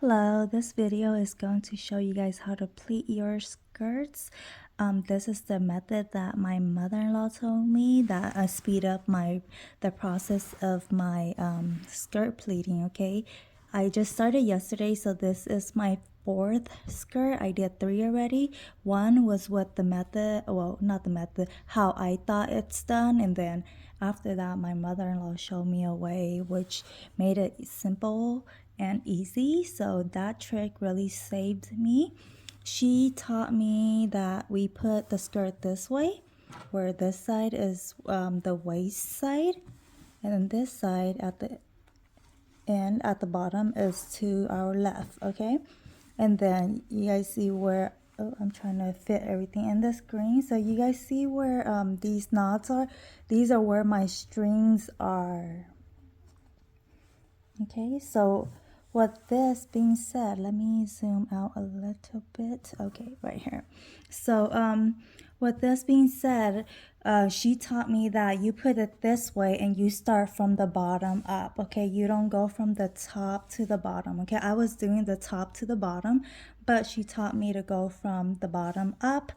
Hello, this video is going to show you guys how to pleat your skirts. This is the method that my mother-in-law told me that speed up the process of my skirt pleating. Okay, I just started yesterday, so this is my fourth skirt. I did 3 already. One was with the method, well, not the method, how I thought it's done, and then after that my mother-in-law showed me a way which made it simple and easy. So that trick really saved me. She taught me that we put the skirt this way, where this side is the waist side, and then this side at the end at the bottom is to our left. Okay, and then you guys see where I'm trying to fit everything in the screen. So you guys see where these knots are? These are where my strings are. Okay, so with this being said, let me zoom out a little bit. Okay, right here. So with this being said, she taught me that you put it this way and you start from the bottom up. Okay, you don't go from the top to the bottom. Okay, I was doing the top to the bottom, but she taught me to go from the bottom up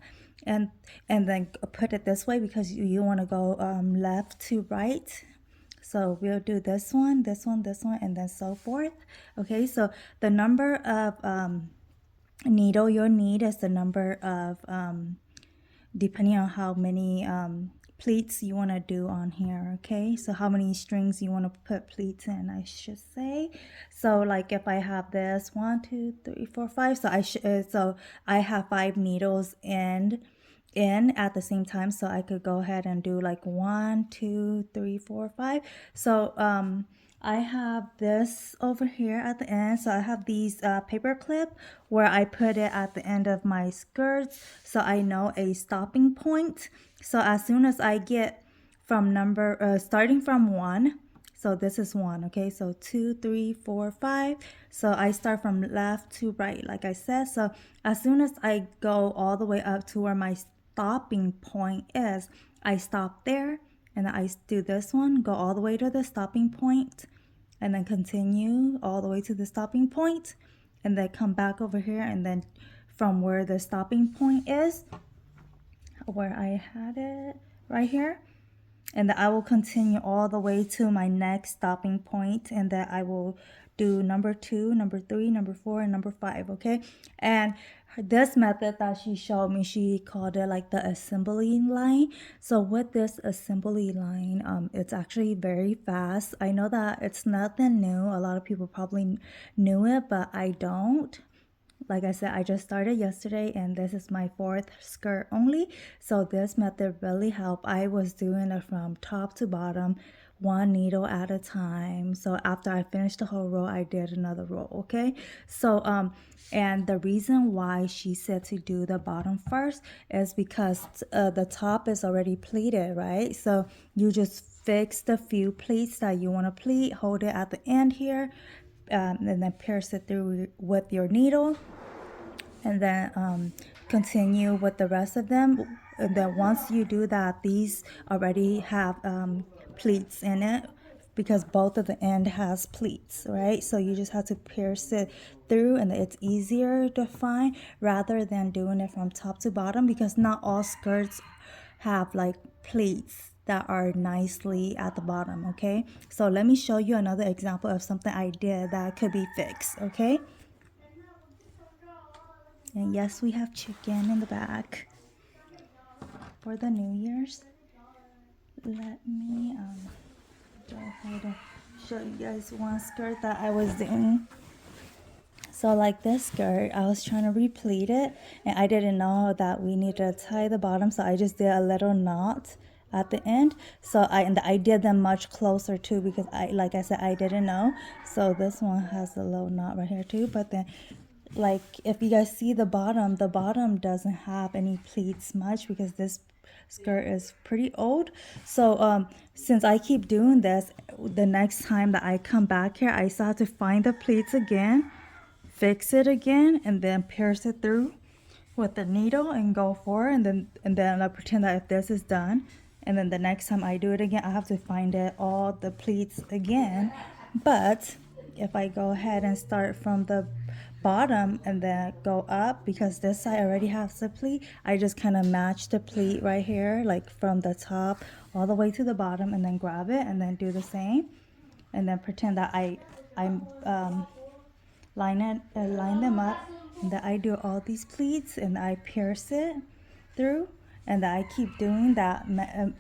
and then put it this way because you want to go left to right. So we'll do this one, this one, this one, and then so forth. Okay, so the number of needle you'll need is the number of, depending on how many pleats you want to do on here. Okay, so how many strings you want to put pleats in, I should say. So like if I have this 1 2 3 4 5, so I have 5 needles in at the same time, so I could go ahead and do like 1 2 3 4 5. So I have this over here at the end. So I have these paper clip where I put it at the end of my skirts, so I know a stopping point. So as soon as I get from starting from 1, so this is 1, okay, so 2 3 4 5, so I start from left to right like I said. So as soon as I go all the way up to where my stopping point is, I stop there, and then I do this one, go all the way to the stopping point, and then continue all the way to the stopping point, and then come back over here, and then from where the stopping point is, where I had it right here, and then I will continue all the way to my next stopping point, and then I will do number 2, number 3, number 4, and number 5. Okay, and this method that she showed me, she called it like the assembly line. So with this assembly line, it's actually very fast. I know that it's nothing new. A lot of people probably knew it, but I don't. Like I said, I just started yesterday, and this is my 4th skirt only. So this method really helped. I was doing it from top to bottom, 1 needle at a time. So after I finished the whole row, I did another row. Okay, so and the reason why she said to do the bottom first is because the top is already pleated, right? So you just fix the few pleats that you want to pleat, hold it at the end here, and then pierce it through with your needle, and then continue with the rest of them. And then once you do that, these already have pleats in it because both of the end has pleats, right? So you just have to pierce it through, and it's easier to find rather than doing it from top to bottom, because not all skirts have like pleats that are nicely at the bottom. Okay, so let me show you another example of something I did that could be fixed. Okay, and yes, we have chicken in the back for the New Year's. Let me go ahead and show you guys one skirt that I was doing. So like this skirt, I was trying to replete it, and I didn't know that we need to tie the bottom, so I just did a little knot at the end. So I did them much closer too, because like I said, I didn't know. So this one has a little knot right here too, but then like if you guys see the bottom doesn't have any pleats much because this skirt is pretty old. So since I keep doing this, the next time that I come back here, I still have to find the pleats again, fix it again, and then pierce it through with the needle and go forward, and then I pretend that if this is done, and then the next time I do it again, I have to find it all the pleats again. But if I go ahead and start from the bottom and then go up, because this side already has the pleat, I just kind of match the pleat right here, like from the top all the way to the bottom, and then grab it and then do the same, and then pretend that I'm line them up, and that I do all these pleats and I pierce it through, and that I keep doing that,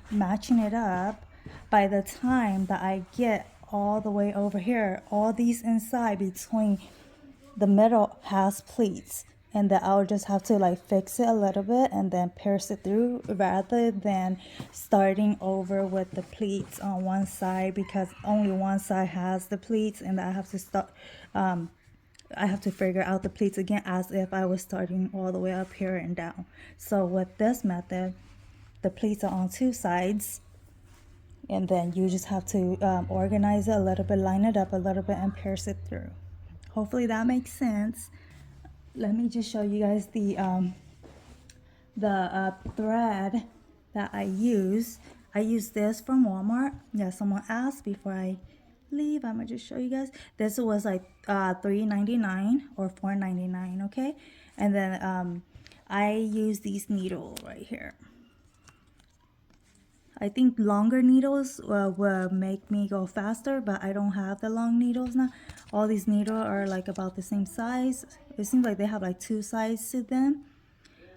matching it up. By the time that I get all the way over here, all these inside between the middle has pleats, and that I'll just have to like fix it a little bit and then pierce it through, rather than starting over with the pleats on one side, because only one side has the pleats, and I have to start I have to figure out the pleats again as if I was starting all the way up here and down. So with this method, the pleats are on two sides, and then you just have to organize it a little bit, line it up a little bit, and pierce it through. Hopefully that makes sense. Let me just show you guys the thread that I use. I use this from Walmart. Yeah, someone asked before I leave. I'm gonna just show you guys. This was like $3.99 or $4.99. Okay, and then I use these needles right here. I think longer needles will make me go faster, but I don't have the long needles now. All these needles are like about the same size. It seems like they have like two sides to them,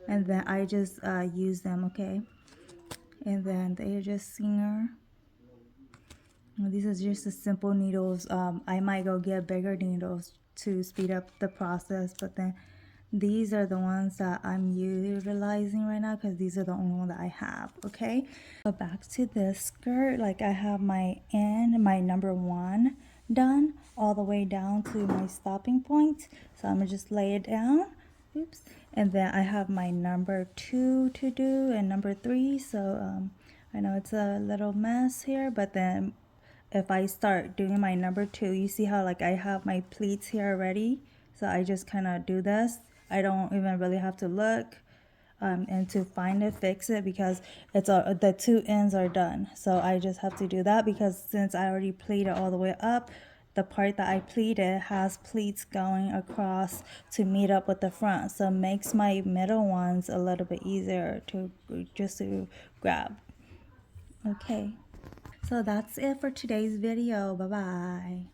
and then I just use them. Okay, and then they're just Singer. These are just the simple needles. I might go get bigger needles to speed up the process, but then these are the ones that I'm utilizing right now because these are the only ones that I have. Okay, so back to this skirt, like I have my number 1 done all the way down to my stopping point. So I'm gonna just lay it down. Oops. And then I have my number 2 to do and number 3. So I know it's a little mess here, but then if I start doing my number 2, you see how like I have my pleats here already. So I just kind of do this. I don't even really have to look and to find it, fix it, because it's the 2 ends are done. So I just have to do that, because since I already pleated all the way up, the part that I pleated has pleats going across to meet up with the front. So it makes my middle ones a little bit easier to grab. Okay. So that's it for today's video. Bye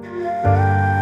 bye.